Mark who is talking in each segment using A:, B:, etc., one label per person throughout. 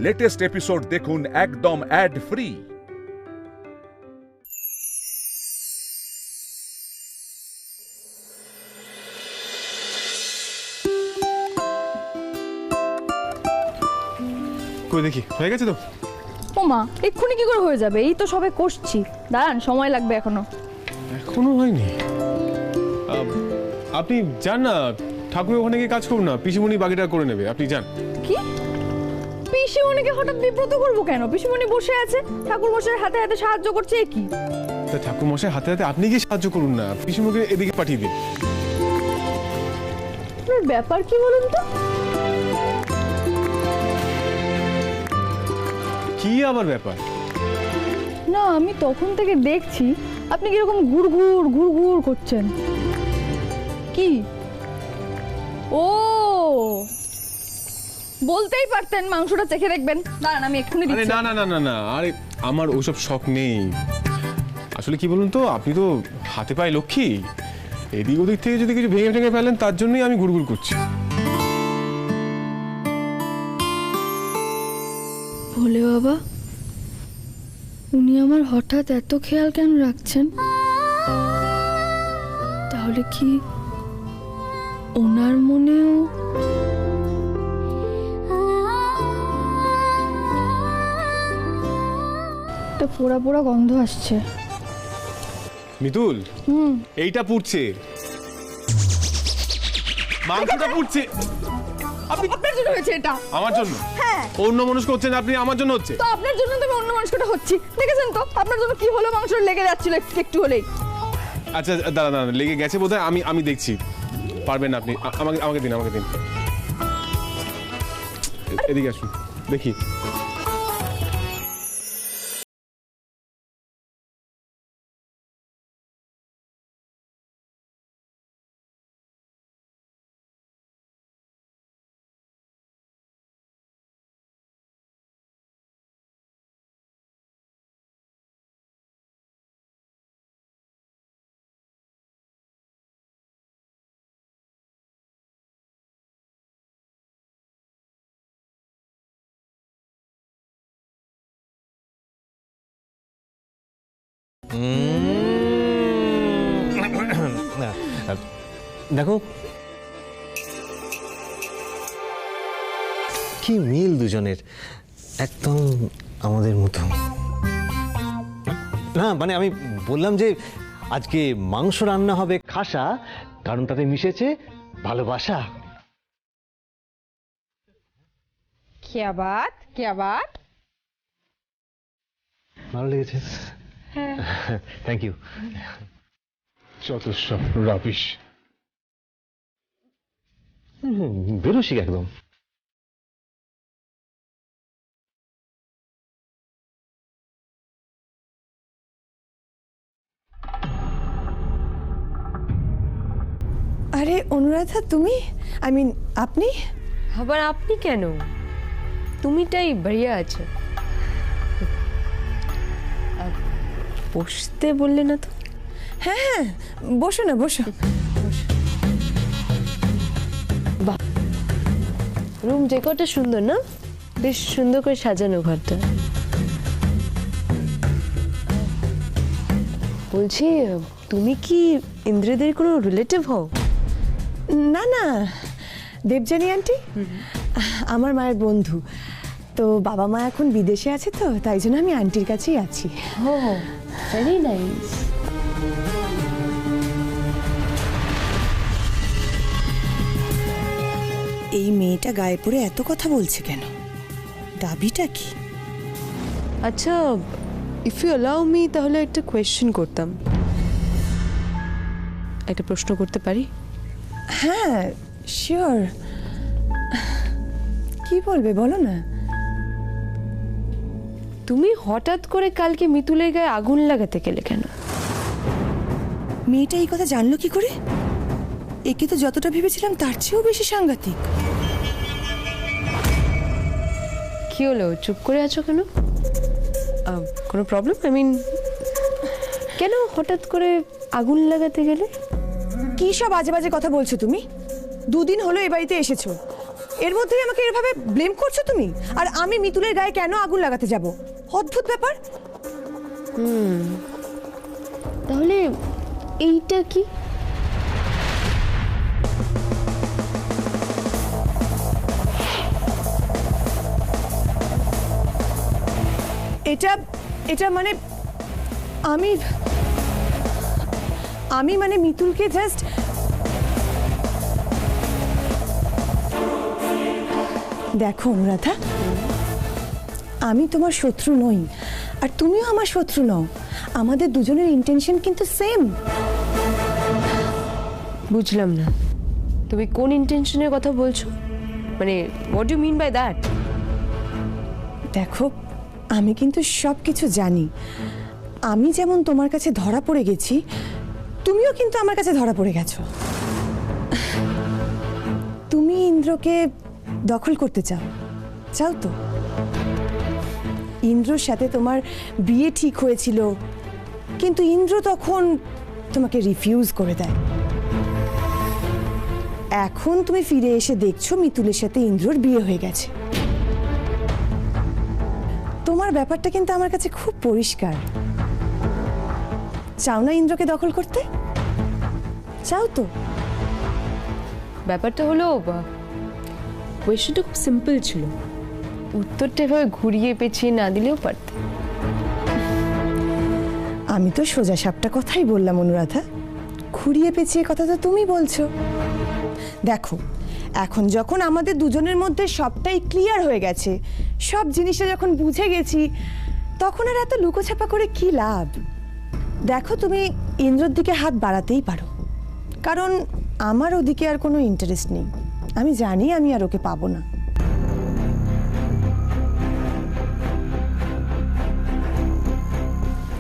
A: Latest episode দেখুন একদম add free.
B: কই দেখি হয়ে গেছে তো?
C: ওমা এক্ষুনি কি করে হয়ে যাবে? এই তো সবে কষছি, দাঁড়ান সময় লাগবে এখনো।
B: এখনো হয়নি? আপনি যান না, ঠাকুর ওখানে গিয়ে কাজ করুন না, পিসিমণি বাকিটা করে নেবে, আপনি যান।
C: কি? পিসিমণিকে হঠাৎ বিব্রত করবো কেন? পিসিমণি বসে আছে, ঠাকুর মশাই হাতে হাতে সাহায্য করছে, এ কি?
B: তা ঠাকুর মশাই হাতে হাতে আপনি গিয়ে সাহায্য করুন না, পিসিমণিকে এদিকে পাঠিয়ে দিন।
C: আপনার ব্যাপার কি বলুন তো?
B: কি আবার ব্যাপার?
C: না আমি তখন থেকে দেখছি আপনি কিরকম ঘুরঘুর ঘুরঘুর করছেন। কি? ও বলতেই পারতেন মাংসটা চেখে দেখবেন। দাঁড়ান আমি এক্ষুনি
B: আরে
C: দিচ্ছি।
B: না না না না না, আরে আমার ওসব শখ নেই। আসলে কি বলুন তো, আপনি তো হাতে পায়ে লক্ষ্মী, এদিক ওদিক থেকে যদি কিছু ভেঙে ভেঙে ফেলেন তার জন্যই আমি ঘুরঘুর করছি।
C: ভোলে বাবা, উনি আমার হঠাৎ এত খেয়াল কেন রাখছেন? তাহলে কি ওনার মনেও একটা পোড়া পোড়া গন্ধ আসছে?
B: মিতুল, এইটা পুড়ছে, মাংসটা পুড়ছে।
C: আপনার জন্য হয়েছে এটা?
B: আমার জন্য?
C: হ্যাঁ।
B: অন্য মানুষ করছেন আপনি, আমার জন্য হচ্ছে?
C: তো আপনার জন্য তো আমি অন্য মানুষটা হচ্ছি, দেখেছেন তো আপনার জন্য কি হলো? মাংস লেগে যাচ্ছিল একটু একটু হলেই।
B: আচ্ছা দাঁড়া দাঁড়া, লেগে গেছে বোধহয়, আমি দেখছি। পারবেন না আপনি, আমাকে দিন, আমাকে দিন। এদিকে আসুন দেখি।
D: দেখো কি মিল দুজনের, একদম আমাদের মতো। না মানে আমি বললাম যে আজকে মাংস রান্না হবে খাসা, কারণ তাতে মিশেছে ভালোবাসা।
C: क्या बात, क्या बात।
D: ভালো লেগেছে? Thank you.
B: যত সব রাবিশ।
D: বেরোসি একদম।
E: আরে অনুরাধা, তুমি, আই মিন আপনি?
F: আবার আপনি কেন? তুমিটাই বাড়িয়া আছে। বসতে বললে না তো?
E: হ্যাঁ হ্যাঁ, বসো না, বসো।
F: রুম যে কটা সুন্দর না, বেশ সুন্দর করে সাজানো ঘরটা। বলছি তুমি কি ইন্দ্রদের কোনো রিলেটিভ হও?
E: না না, দেবযানী আন্টি আমার মায়ের বন্ধু। তো বাবা মা এখন বিদেশে আছে, তো তাই জন্য আমি আন্টির কাছেই আছি।
F: ও ভেরি নাইস।
E: এই মেয়েটা গায়ে পড়ে এত কথা বলছে কেন? দাবিটা কি?
F: আচ্ছা, ইফ ইউ অ্যালাউ মি, তাহলে একটা কোয়েশ্চেন করতাম। একটা প্রশ্ন করতে পারি?
E: হ্যাঁ শিওর। কি বলবে বলো না।
F: তুমি হঠাৎ করে কালকে মিতুলের গায়ে আগুন লাগাতে গেলে কেন?
E: মেয়েটা এই কথা জানলো কি করে? একে তো যতটা ভেবেছিলাম তার চেয়েও বেশি সাংঘাতিক।
F: কি হলো, চুপ করে আছো কেন? কোনো প্রবলেম? আই মিন কেন হঠাৎ করে আগুন লাগাতে গেলে?
E: কি সব বাজে বাজে কথা বলছো তুমি? দুদিন হলো এ বাড়িতে এসেছো, এর মধ্যেই আমাকে এভাবে ব্লেম করছো তুমি? আর আমি মিতুলের গায়ে কেন আগুন লাগাতে যাব? অদ্ভুত ব্যাপার।
F: তাহলে এইটা কি?
E: এটা মানে আমি মানে মিতুলকে জাস্ট দেখো অনুরাধা, আমি তোমার শত্রু নই আর তুমিও আমার শত্রু নও। আমাদের দুজনের ইন্টেনশন কিন্তু সেম।
F: বুঝলাম না, তুমি কোন ইন্টেনশনের কথা বলছো? মানে what do mean by that?
E: দেখো, আমি কিন্তু সব কিছু জানি। আমি যেমন তোমার কাছে ধরা পড়ে গেছি, তুমিও কিন্তু আমার কাছে ধরা পড়ে গেছো। তুমি ইন্দ্রকে দখল করতে চাও তো? ইন্দ্রর সাথে তোমার বিয়ে ঠিক হয়েছিল, কিন্তু ইন্দ্র তখন তোমাকে রিফিউজ করে দেয়। এখন তুমি ফিরে এসে দেখছো মিতুলের সাথে ইন্দ্রর বিয়ে হয়ে গেছে। তোমার ব্যাপারটা কিন্তু আমার কাছে খুব পরিষ্কার। চাও না ইন্দ্রকে দখল করতে? চাও তো?
F: ব্যাপারটা হলো, কোয়েশ্চেনটা খুব সিম্পল ছিল, উত্তরটা এভাবে ঘুরিয়ে পেঁচিয়ে না দিলেও পারত।
E: আমি তো সোজা সাপটা কথাই বললাম অনুরাধা, ঘুরিয়ে পেঁচিয়ে কথা তো তুমি বলছো। দেখো, এখন যখন আমাদের দুজনের মধ্যে সবটাই ক্লিয়ার হয়ে গেছে, সব জিনিসটা যখন বুঝে গেছি, তখন আর এত লুকোছাপা করে কি লাভ? দেখো, তুমি ইন্দ্রর দিকে হাত বাড়াতেই পারো, কারণ আমার ওদিকে আর কোনো ইন্টারেস্ট নেই। আমি জানি আমি আর ওকে পাবো না।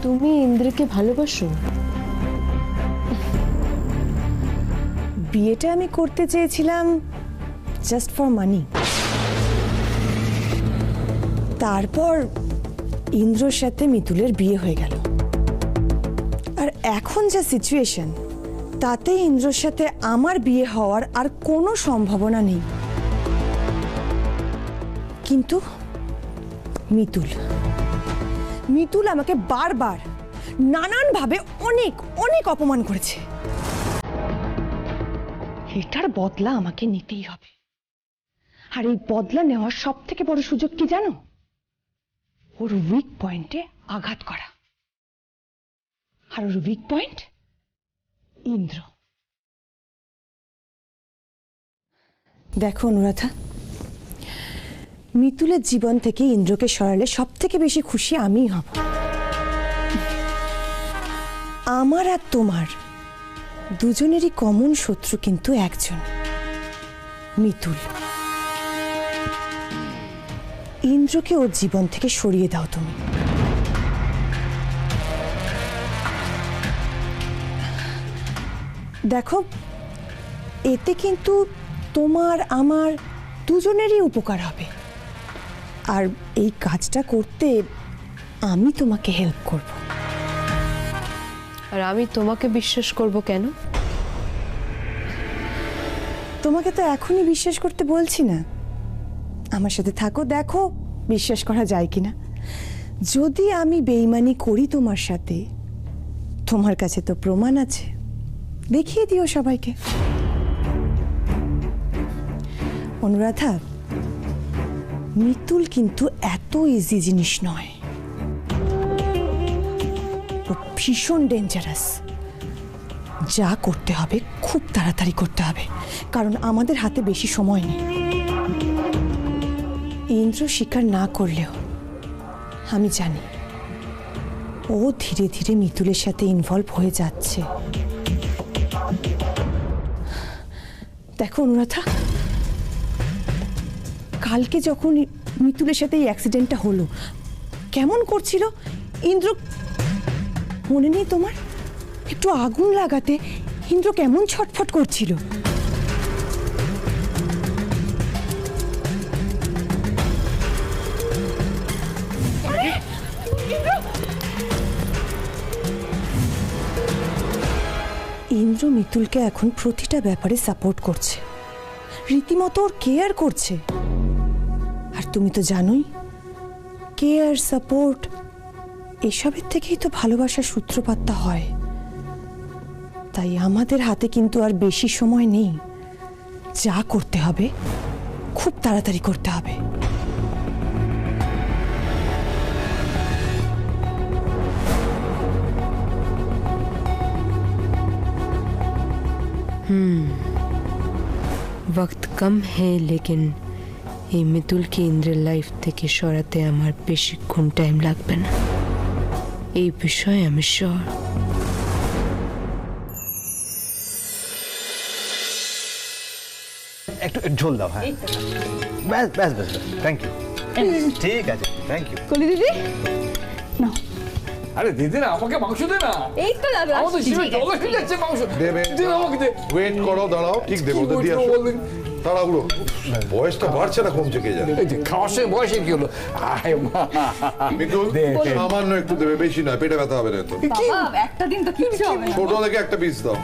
F: তুমি ইন্দ্রকে ভালোবাসো?
E: বিয়েটা আমি করতে চেয়েছিলাম জাস্ট ফর মানি। তারপর ইন্দ্রর সাথে মিতুলের বিয়ে হয়ে গেল, আর এখন যা সিচুয়েশন, তাতে ইন্দ্রর সাথে আমার বিয়ে হওয়ার আর কোনো সম্ভাবনা নেই। কিন্তু মিতুল আমাকে বারবার নানানভাবে অনেক অনেক অপমান করেছে। এটার বদলা আমাকে নিতেই হবে। আর এই বদলা নেওয়ার সব থেকে বড় সুযোগ কি জানো? ওর উইক পয়েন্টে আঘাত করা। আর ওর উইক পয়েন্ট ইন্দ্র। দেখো অনুরাধা, মিতুলের জীবন থেকে ইন্দ্রকে সরালে সব থেকে বেশি খুশি আমিই হব। আমার আর তোমার দুজনেরই কমন শত্রু কিন্তু একজন, মিতুল। ইন্দ্রকে ওর জীবন থেকে সরিয়ে দাও তুমি। দেখো, এতে কিন্তু তোমার আমার দুজনেরই উপকার হবে। আর এই কাজটা করতে আমি তোমাকে হেল্প করব।
F: আর আমি তোমাকে বিশ্বাস করব কেন?
E: তোমাকে তো এখনই বিশ্বাস করতে বলছি না। আমার সাথে থাকো, দেখো বিশ্বাস করা যায় কিনা। যদি আমি বেইমানি করি তোমার সাথে, তোমার কাছে তো প্রমাণ আছে, দেখিয়ে দিও সবাইকে। অনুরাধা, মিতুল কিন্তু এত ইজি জিনিস নয়। ও ভীষণ ডেঞ্জারাস। যা করতে হবে খুব তাড়াতাড়ি করতে হবে, কারণ আমাদের হাতে বেশি সময় নেই। ইন্দ্র স্বীকার না করলেও আমি জানি ও ধীরে ধীরে মিতুলের সাথে ইনভলভ হয়ে যাচ্ছে। দেখো অনুরাধা, কালকে যখন মিতুলের সাথে এই অ্যাক্সিডেন্টটা হলো, কেমন করছিল ইন্দ্র, মনে নেই তোমার? একটু আগুন লাগাতে ইন্দ্র কেমন ছটফট করছিল। ইন্দ্র মিতুলকে এখন প্রতিটা ব্যাপারে সাপোর্ট করছে, রীতিমতো ওর কেয়ার করছে। আর তুমি তো জানোই, কেয়ার, সাপোর্ট এসবের থেকেই তো ভালোবাসার সূত্রপাতটা হয়। তাই আমাদের হাতে কিন্তু আর বেশি সময় নেই। যা করতে হবে খুব তাড়াতাড়ি করতে হবে।
F: वक्त कम है लेकिन এই মিতুলকে ইন্দ্রের লাইফ থেকে সরাতে আমার বেশিক্ষণ টাইম লাগবে না, এই বিষয়ে আমি শিওর।
D: একটু ঝোল দাও। হ্যাঁ, ব্যাস ব্যাস ব্যাস, থ্যাংক ইউ। ঠিক আছে, থ্যাংক ইউ।
C: কলি দিদি নাও।
G: আরে দিদি না, আমাকে মাংস দে না।
C: এই তো দাদা
G: আমাদের জিভে জল এসে যাচ্ছে মাংস।
H: দেবে।
G: দে আমাকে দে।
H: ওয়েট করো, দাঁড়াও, ঠিক দেবো, ওদের দিয়ে আসো। তাড়াহুড়ো, বয়সটা বাড়ছে না কমছে কে জানে।
G: এই যে খাওয়ার সময় বয়সে কি হলো? আয় মা।
H: মিতুল,
G: দে।
H: সামান্য একটু দেবে, বেশি না, পেটে ব্যথা হবে না তো।
C: বাবা একটা দিন তো কিচ্ছু হবে না।
H: ছোট থেকে একটা পিস দাও।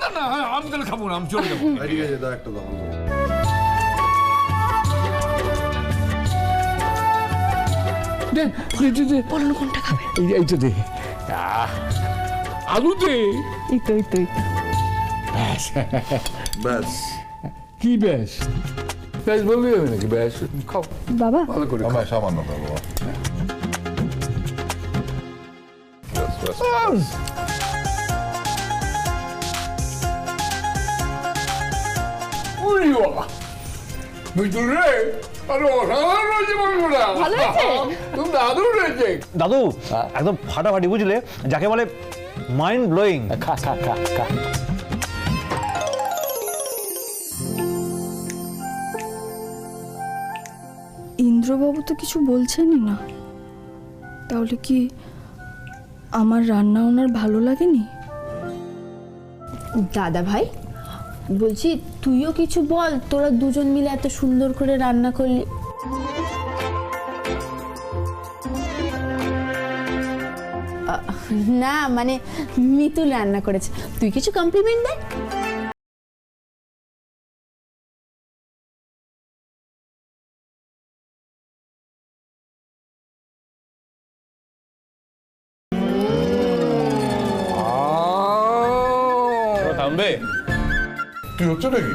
G: না না, আমি তাহলে খাবো না, আমি চলে যাবো।
H: ঠিক আছে, দাও একটা দাও।
G: দে, দে, দে।
C: বলুন কোনটা খাবে?
G: এই তো দে। আলু দে।
C: এই তো এই তো এই তো।
G: ব্যাস।
H: ব্যাস।
G: কি ব্যাস? ব্যাস বলবি হবে নাকি? ব্যাস খাও
C: বাবা
G: ভালো করে খাও।
H: আমায় সামান্য দাও বাবা। ব্যাস, ব্যাস, ব্যাস।
G: উরি বাবা, মিতুল রে, আরে অসাধারণ হয়েছে মাংসটা।
C: ভালো হয়েছে?
G: তুমি দারুণ হয়েছে।
D: দাদু একদম ফাটাফাটি, বুঝলে, যাকে বলে মাইন্ড ব্লোয়িং।
G: খা খা খা খা।
C: ইন্দ্রবাবু তো কিছু বলছেনই না, তাহলে কি আমার রান্না ওনার ভালো লাগেনি?
I: দাদা ভাই বলছি, তুইও কিছু বল, তোরা দুজন মিলে এত সুন্দর করে রান্না করলি। না মানে মিতুল রান্না করেছে, তুই কিছু কমপ্লিমেন্ট দে।
B: থামবে?
H: কি হচ্ছে নাকি?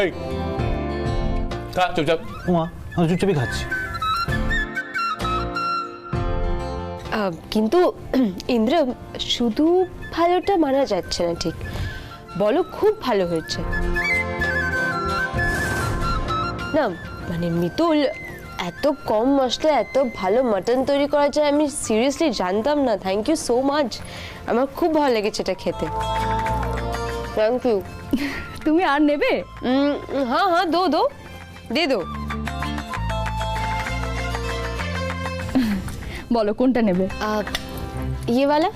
B: এই খা চুপচাপ।
D: উমা, আমি চুপচাপই খাচ্ছি।
F: কিন্তু ইন্দ্র, শুধু ভালোটা মানা যাচ্ছে না, ঠিক বলো খুব ভালো হয়েছে না? মানে মিতুল, এত কম মশলা এত ভালো মাটন তৈরি করা যায় আমি সিরিয়াসলি জানতাম না। থ্যাংক ইউ সো মাচ, আমার খুব ভালো লেগেছে এটা খেতে। Thank you.
C: তুমি আর নেবে?
F: हाँ हाँ दो दो दे दो।
C: বলো কোনটা নেবে?
F: ये वाला।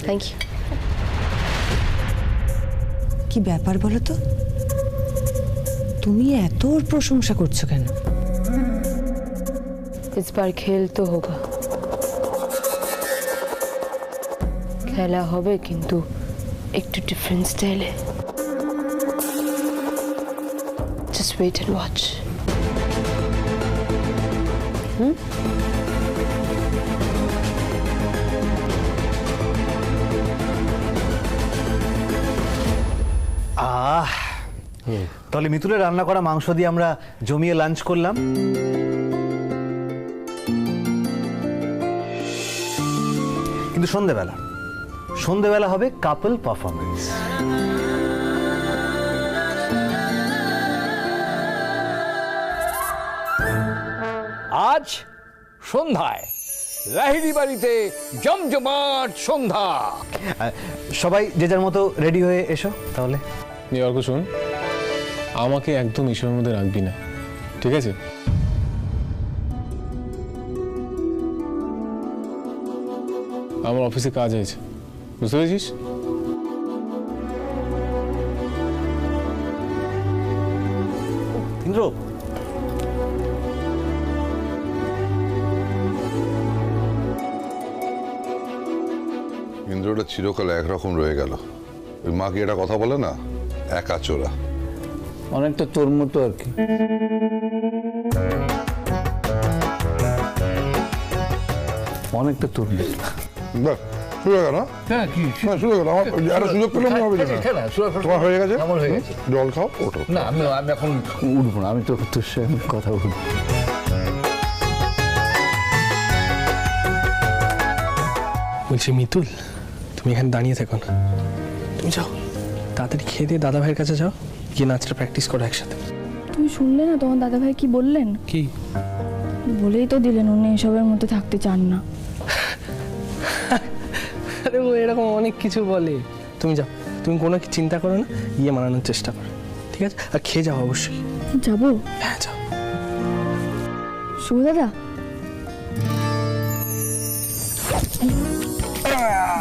F: Thank you.
E: কি ব্যাপার বলো তো, তুমি এত ওর প্রশংসা করছো কেন?
F: इस बार खेल तो होगा, খেলা হবে কিন্তু একটু ডিফারেন্ট স্টাইলে। Just wait and watch.
D: তাহলে মিতুলের রান্না করা মাংস দিয়ে আমরা জমিয়ে লাঞ্চ করলাম। কিন্তু সন্ধেবেলা হবে কাপল পারফরমেন্স।
G: আজ সন্ধ্যায় লাহিড়ী বাড়িতে জমজমাট সন্ধ্যা।
D: সবাই যে যার মতো রেডি হয়ে এসো তাহলে।
B: অর্ক শোন, আমাকে একদম এসবের মধ্যে রাখবি না, ঠিক আছে? আমার অফিসে কাজ হয়েছে, বুঝতে পেরেছিস?
D: ইন্দ্র,
H: চিরকাল একরকম রয়ে গেল। ওই মা কি এটা কথা বলে না, একা চোরা।
G: অনেকটা তোর মতো আর কি। অনেকটা তোর মতো।
H: বাহ, শুরু হয়ে গেল।
G: হ্যাঁ, কি
H: শুরু হয়ে গেল। আমার একটা সুযোগ পেলে আমি হবে না। তোমার হয়ে গেছে?
G: আমার হয়ে গেছে।
H: জল খাও, ওঠো।
G: না, আমি এখন উঠবো না, আমি তো তোর সঙ্গে কথা বলবো।
J: বলছি মিতুল, তুমি এখানে দাঁড়িয়ে থেকো না, তুমি যাও তাড়াতাড়ি খেয়ে দিয়ে দাদা ভাইয়ের কাছে যাও, গিয়ে নাচটা প্র্যাকটিস করো একসাথে।
C: তুমি শুনলে না তোমার দাদা ভাই কি বললেন?
J: কি
C: বলেই তো দিলেন উনি এসবের মধ্যে থাকতে চান না।
J: আরে ও এরকম অনেক কিছু বলে। তুমি যাও, তুমি কোনো চিন্তা করো না, গিয়ে মানানোর চেষ্টা করো, ঠিক আছে? আর খেয়ে যাও অবশ্যই।
C: যাবো?
J: হ্যাঁ যাও।
C: শুভ দাদা,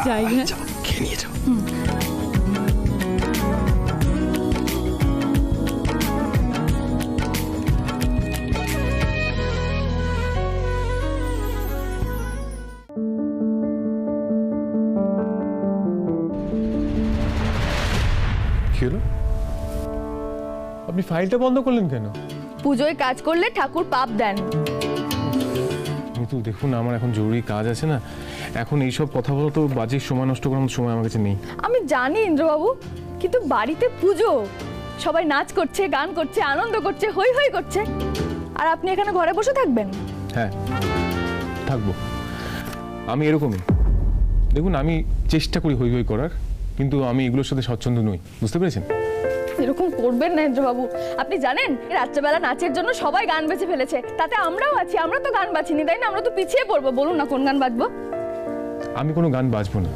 C: যাই।
J: যাও, খেয়ে নিয়ে যাও।
B: কি হলো? আপনি ফাইলটা বন্ধ করলেন কেন?
C: পুজোয় কাজ করলে ঠাকুর পাপ দেন।
B: মিতুল দেখুন, আমার এখন জরুরি কাজ আছে না, এখন এইসব কথা বলো তো বাজে সময় নষ্ট করার মতো সময় আমার কাছে নেই।
C: আমি জানি ইন্দ্রবাবু, কিন্তু বাড়িতে পুজো, সবাই নাচ করছে, গান করছে, আনন্দ করছে, হই হই করছে, আর আপনি এখানে ঘরে বসে থাকবেন?
B: হ্যাঁ থাকবো, আমি এরকমই। দেখুন আমি চেষ্টা করি হই হই করার, কিন্তু আমি এগুলোর সাথে স্বচ্ছন্দ নই, বুঝতে পেরেছেন?
C: এরকম করবেন না ইন্দ্রবাবু। আপনি জানেন রাত্রেবেলা নাচের জন্য সবাই গান বেছে ফেলেছে, তাতে আমরাও আছি। আমরা তো গান বাছিনি, তাই না? আমরা তো পিছিয়ে পড়বো। বলুন না কোন গান বাজবো?
B: আমি কোনো গান বাজবো না,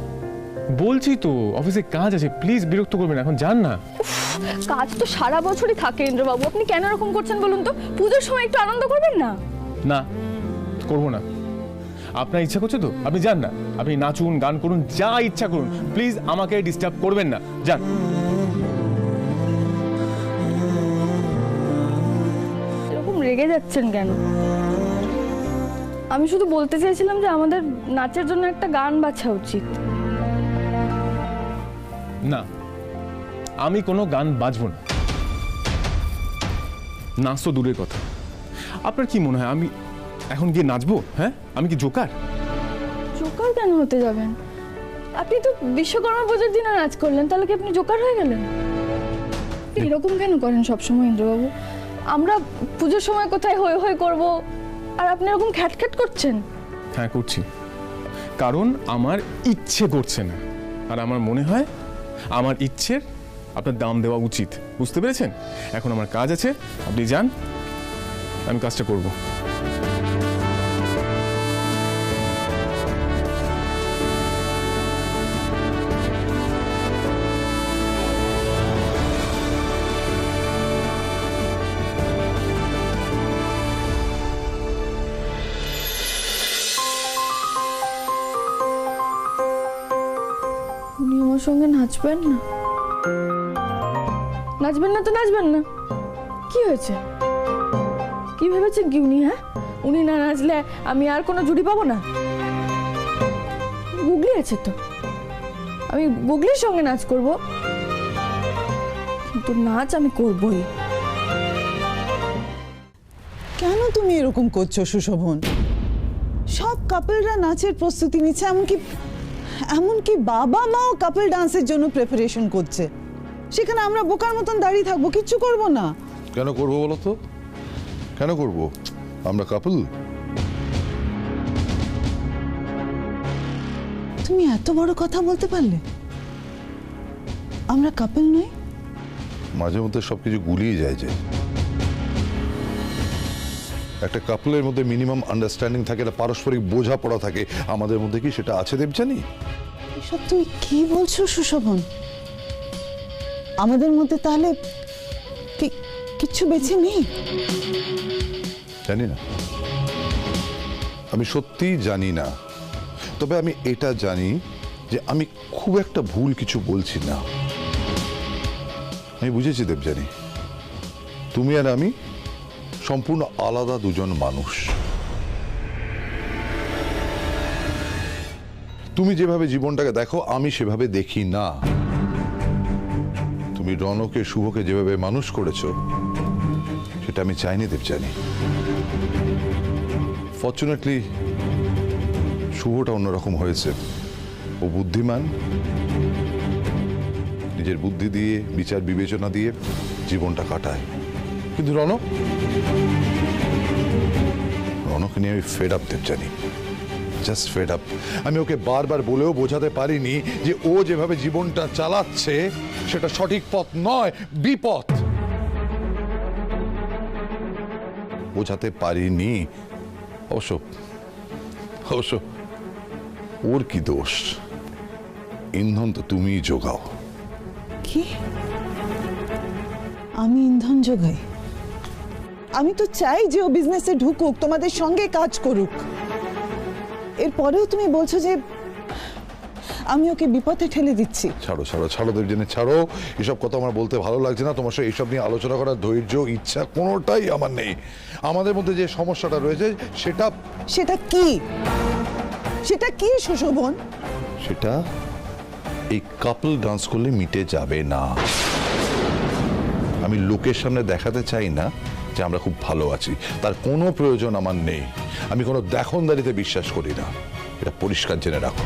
B: বলছি তো অফিসে কাজ আছে, প্লিজ বিরক্ত করবেন, এখন যান না।
C: কাজ তো সারা বছরই থাকে ইন্দ্রবাবু, আপনি কেন এরকম করছেন বলুন তো? পুজোর সময় একটু আনন্দ করবেন না?
B: না করবো না। আপনার ইচ্ছা করছে তো আপনি যান না, আপনি নাচুন, গান করুন, যা ইচ্ছা করুন, প্লিজ আমাকে ডিস্টার্ব করবেন না, যান।
C: এরকম রেগে যাচ্ছেন কেন? আমি শুধু বলতে চাইছিলাম যে আমাদের নাচের জন্য একটা গান বাছা উচিত।
B: না, আমি কোনো গান বাজবো না। নাচ তো দূরের কথা। আপনার কি মনে হয় আমি এখন গিয়ে নাচবো? হ্যাঁ, আমি কি জোকার?
C: জোকার কেন হতে যাবেন? আপনি তো বিশ্বকর্মা পুজোর দিনে নাচ করলেন, তাহলে কি আপনি জোকার হয়ে গেলেন? এরকম কেন করেন সবসময় ইন্দ্রবাবু? আমরা পুজোর সময় কোথায় হই হই করবো, আর আপনি এরকম খ্যাটখ্যাট করছেন?
B: হ্যাঁ করছি, কারণ আমার ইচ্ছে করছে না, আর আমার মনে হয় আমার ইচ্ছের আপনার দাম দেওয়া উচিত, বুঝতে পেরেছেন? এখন আমার কাজ আছে, আপনি যান, আমি কাজটা করব।
C: উনি আমার সঙ্গে নাচবেন না? নাচবেন না তো নাচবেন না, কি হয়েছে? কি ভেবেছেন কি উনি? হ্যাঁ, উনি না নাচলে আমি আর কোনো জুড়ি পাবো না? গুগলি আছে তো, আমি গুগলির সঙ্গে নাচ করব, কিন্তু নাচ আমি করবই।
K: কেন তুমি এরকম করছো সুশোভন? সব কাপলরা নাচের প্রস্তুতি নিচ্ছে, এমনকি বাবা মাও কাপল ডান্সের জন্য প্রিপারেশন করছে, সেখানে আমরা বোকার মতন দাঁড়িয়ে থাকবো, কিচ্ছু করবো না?
H: কেন করবো বলো তো? কেন করবো? আমরা কাপল।
K: তুমি এত বড় কথা বলতে পারলে? আমরা কাপল নই?
H: মাঝে মধ্যে সবকিছু গুলিয়ে যায় যে। একটা কাপলের মধ্যে মিনিমাম আন্ডারস্ট্যান্ডিং থাকে, একটা পারস্পরিক বোঝাপড়া থাকে, আমাদের মধ্যে কি সেটা আছে দেবযানী?
K: এসব তুমি কি বলছো সুশোভন? আমাদের মধ্যে তাহলে কিচ্ছু বেঁচে নেই?
H: জানি না, আমি সত্যি জানি না, তবে আমি এটা জানি যে আমি খুব একটা ভুল কিছু বলছি না। আমি বুঝেছি দেবযানী, তুমি আর আমি সম্পূর্ণ আলাদা দুজন মানুষ। তুমি যেভাবে জীবনটাকে দেখো আমি সেভাবে দেখি না। তুমি রণকে শুভকে যেভাবে মানুষ করেছো সেটা আমি চাইনি দেবযানী। ফর্চুনেটলি শুভটা অন্যরকম হয়েছে। ও বুদ্ধিমান, নিজের বুদ্ধি দিয়ে বিচার বিবেচনা দিয়ে জীবনটা কাটায়। কিন্তু রণকে নিয়ে আমি fed up Debjani, just fed up. আমি ওকে বারবার বলেও বোঝাতে পারিনি যে ও যেভাবে জীবনটা চালাচ্ছে সেটা সঠিক পথ নয়, বিপথ। বোঝাতে পারিনি। অবশ্য ওর কি দোষ? ইন্ধন তো তুমিই যোগাও।
K: কি? আমি ইন্ধন যোগাই? আমি তো চাই যে ও বিজনেসে ঢুকুক, তোমাদের সঙ্গে কাজ করুক। এরপরেও তুমি বলছো যে আমি ওকে বিপথে ঠেলে দিচ্ছি।
H: ছাড়ো দেবযানী, ছাড়ো। এসব কথা আমার বলতে ভালো লাগছে না। তোমার সাথে এইসব নিয়ে আলোচনা করার ধৈর্য, ইচ্ছা কোনোটাই আমার নেই। আমাদের মধ্যে যে সমস্যাটা রয়েছে
K: সেটা কি সুশোভন?
H: সেটা এই কাপল ডান্স করলে মিটে যাবে না। আমি লোকের সামনে দেখাতে চাই না যে আমরা খুব ভালো আছি, তার কোনো প্রয়োজন আমার নেই। আমি কোনো দেখনদারিতে বিশ্বাস করি না, এটা পরিষ্কার জেনে রাখো।